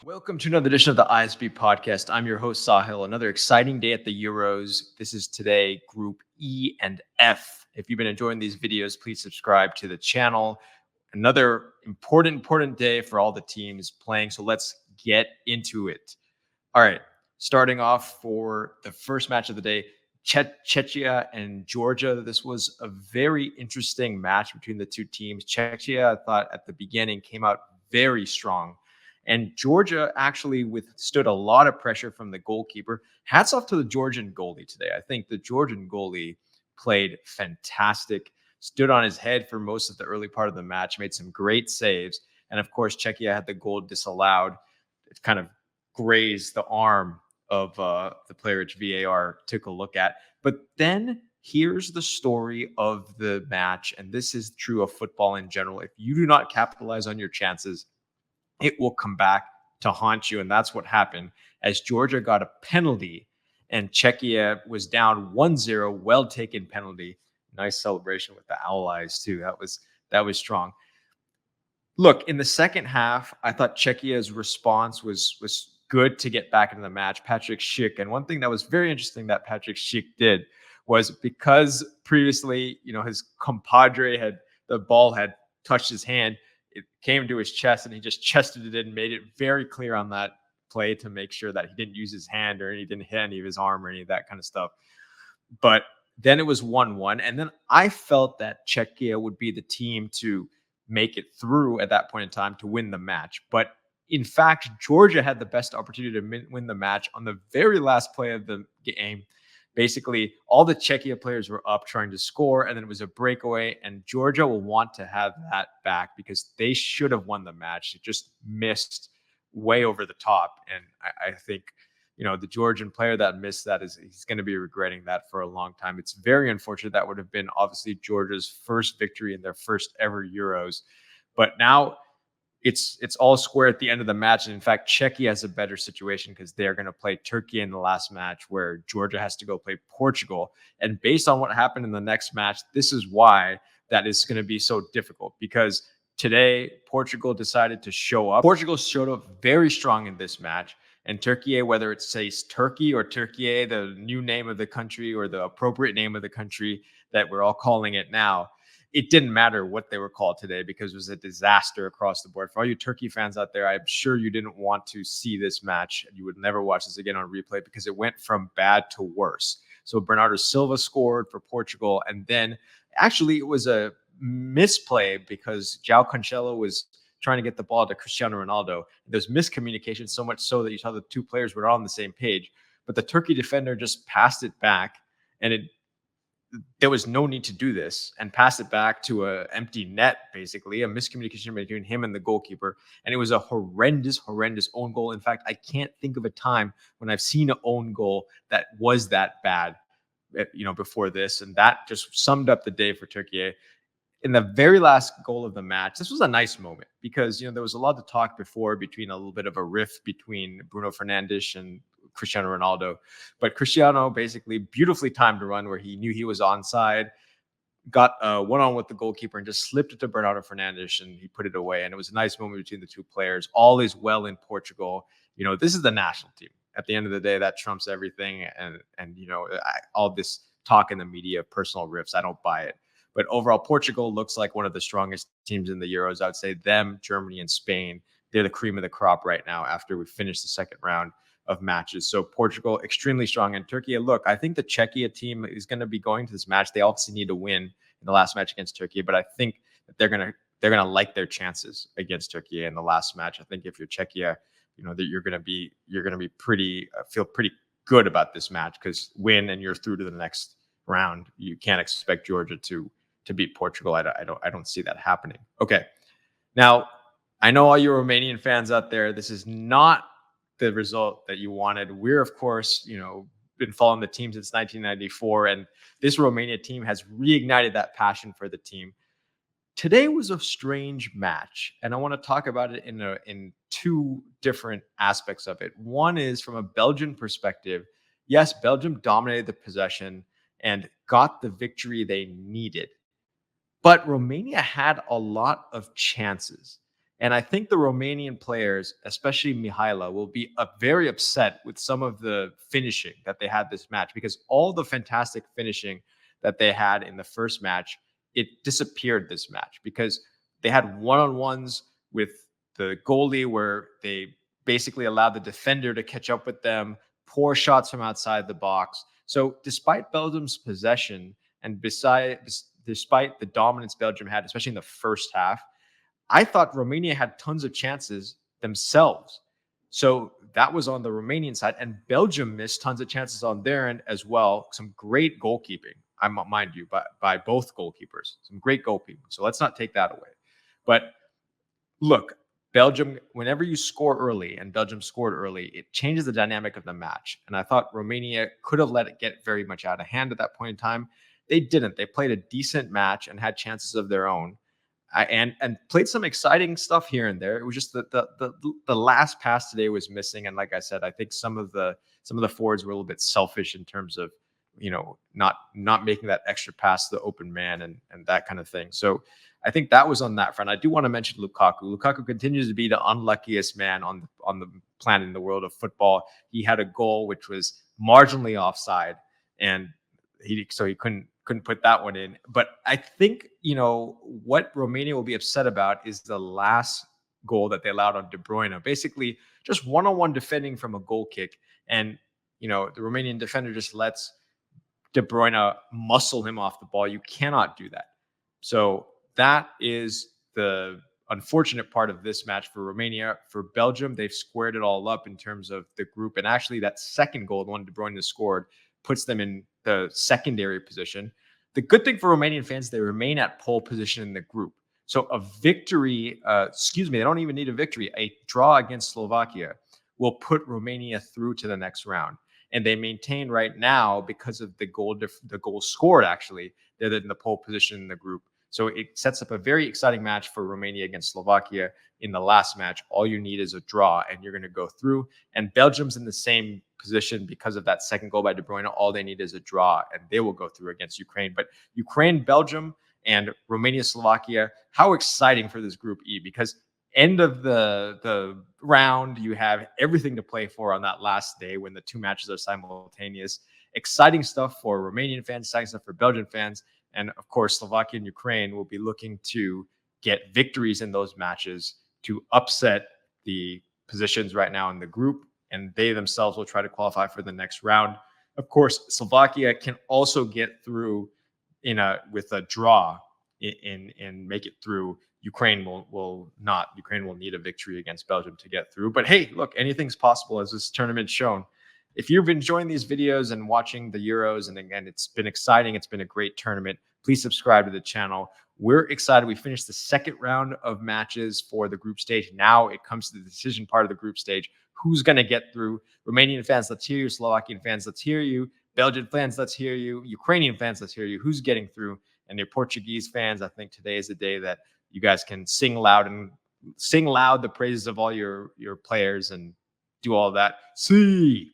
Welcome to another edition of the ISB podcast. I'm your host, Sahil. Another exciting day at the Euros. This is today Group E and F. If you've been enjoying these videos, please subscribe to the channel. Another important day for all the teams playing. So let's get into it. All right, starting off for the first match of the day, Czechia and Georgia. This was a very interesting match between the two teams. Czechia, I thought at the beginning, came out very strong. And Georgia actually withstood a lot of pressure from the goalkeeper. Hats off to the Georgian goalie today. I think the Georgian goalie played fantastic, stood on his head for most of the early part of the match, made some great saves. And of course, Czechia had the goal disallowed. It kind of grazed the arm of the player which VAR took a look at. But then here's the story of the match. And this is true of football in general. If you do not capitalize on your chances, it will come back to haunt you. And that's what happened as Georgia got a penalty and Czechia was down 1-0. Well taken penalty. Nice celebration with the owl eyes too. That was strong. Look, in the second half, I thought Czechia's response was good to get back into the match. Patrick Schick. And one thing that was very interesting that Patrick Schick did was because previously, his compadre the ball had touched his hand, it came to his chest and he just chested it in and made it very clear on that play to make sure that he didn't use his hand or he didn't hit any of his arm or any of that kind of stuff. But then it was 1-1. And then I felt that Czechia would be the team to make it through at that point in time to win the match. But in fact, Georgia had the best opportunity to win the match on the very last play of the game. Basically, all the Czechia players were up trying to score, and then it was a breakaway, and Georgia will want to have that back because they should have won the match. It just missed way over the top, and I think, the Georgian player that missed that he's going to be regretting that for a long time. It's very unfortunate. That would have been obviously Georgia's first victory in their first ever Euros, but now it's all square at the end of the match. And in fact, Czechia has a better situation because they're going to play Turkiye in the last match where Georgia has to go play Portugal. And based on what happened in the next match, this is why that is going to be so difficult, because today Portugal decided to show up. Portugal showed up very strong in this match. And Turkiye, whether it says Turkey or Turkiye, the new name of the country or the appropriate name of the country that we're all calling it now, it didn't matter what they were called today because it was a disaster across the board. For all you Turkey fans out there, I'm sure you didn't want to see this match. You would never watch this again on replay because it went from bad to worse. So Bernardo Silva scored for Portugal. And then actually it was a misplay because João Cancelo was trying to get the ball to Cristiano Ronaldo. There's miscommunication, so much so that you saw the two players were on the same page. But the Turkey defender just passed it back, and there was no need to do this, and pass it back to an empty net, basically, a miscommunication between him and the goalkeeper. And it was a horrendous own goal. In fact, I can't think of a time when I've seen an own goal that was that bad, before this. And that just summed up the day for Turkey. In the very last goal of the match, this was a nice moment because, there was a lot of talk before between a little bit of a rift between Bruno Fernandes and Cristiano Ronaldo. But Cristiano basically beautifully timed a run where he knew he was onside, got one-on with the goalkeeper and just slipped it to Bernardo Fernandes and he put it away. And it was a nice moment between the two players. All is well in Portugal. This is the national team. At the end of the day, that trumps everything. And all this talk in the media, personal rifts, I don't buy it. But overall, Portugal looks like one of the strongest teams in the Euros. I would say them, Germany, and Spain, they're the cream of the crop right now after we finish the second round of matches. So Portugal, extremely strong. And Turkey, look, I think the Czechia team is going to be going to this match. They obviously need to win in the last match against Turkey, but I think that they're going to like their chances against Turkey in the last match. I think if you're Czechia, that you're going to be feel pretty good about this match because win and you're through to the next round. You can't expect Georgia to beat Portugal. I don't see that happening. Okay. Now, I know all you Romanian fans out there, this is not the result that you wanted. We're, of course, been following the team since 1994, and this Romania team has reignited that passion for the team. Today was a strange match, and I want to talk about it in two different aspects of it. One is from a Belgian perspective. Yes, Belgium dominated the possession and got the victory they needed. But Romania had a lot of chances. And I think the Romanian players, especially Mihaila, will be very upset with some of the finishing that they had this match, because all the fantastic finishing that they had in the first match, it disappeared this match because they had one-on-ones with the goalie where they basically allowed the defender to catch up with them, poor shots from outside the box. So despite Belgium's possession and despite the dominance Belgium had, especially in the first half, I thought Romania had tons of chances themselves. So that was on the Romanian side, and Belgium missed tons of chances on their end as well. Some great goalkeeping, mind you, by both goalkeepers. Some great goalkeeping. So let's not take that away. But look, Belgium, whenever you score early, and Belgium scored early, it changes the dynamic of the match. And I thought Romania could have let it get very much out of hand at that point in time. They didn't. They played a decent match and had chances of their own. And played some exciting stuff here and there. It was just that the last pass today was missing, and like I said, I think some of the forwards were a little bit selfish in terms of not making that extra pass to the open man and that kind of thing. So I think that was on that front. I do want to mention Lukaku. Lukaku continues to be the unluckiest man on the planet in the world of football. He had a goal which was marginally offside, and he couldn't put that one in. But I think, what Romania will be upset about is the last goal that they allowed on De Bruyne. Basically, just one-on-one defending from a goal kick. And, the Romanian defender just lets De Bruyne muscle him off the ball. You cannot do that. So that is the unfortunate part of this match for Romania. For Belgium, they've squared it all up in terms of the group. And actually, that second goal, the one De Bruyne scored, puts them in the secondary position. The good thing for Romanian fans, they remain at pole position in the group. So a victory, they don't even need a victory. A draw against Slovakia will put Romania through to the next round. And they maintain right now, because of the goal scored, actually, they're in the pole position in the group. So it sets up a very exciting match for Romania against Slovakia. In the last match, all you need is a draw, and you're going to go through. And Belgium's in the same position because of that second goal by De Bruyne. All they need is a draw, and they will go through against Ukraine. But Ukraine, Belgium, and Romania, Slovakia, how exciting for this Group E, because end of the round, you have everything to play for on that last day when the two matches are simultaneous. Exciting stuff for Romanian fans, exciting stuff for Belgian fans. And of course, Slovakia and Ukraine will be looking to get victories in those matches to upset the positions right now in the group, and they themselves will try to qualify for the next round. Of course, Slovakia can also get through with a draw and make it through. Ukraine will not. Ukraine will need a victory against Belgium to get through. But hey, look, anything's possible, as this tournament's shown. If you've been enjoying these videos and watching the Euros, and again, it's been exciting, it's been a great tournament, please subscribe to the channel. We're excited. We finished the second round of matches for the group stage. Now it comes to the decision part of the group stage. Who's going to get through? Romanian fans, let's hear you. Slovakian fans, let's hear you. Belgian fans, let's hear you. Ukrainian fans, let's hear you. Who's getting through? And your Portuguese fans, I think today is the day that you guys can sing loud the praises of all your players and do all that. See.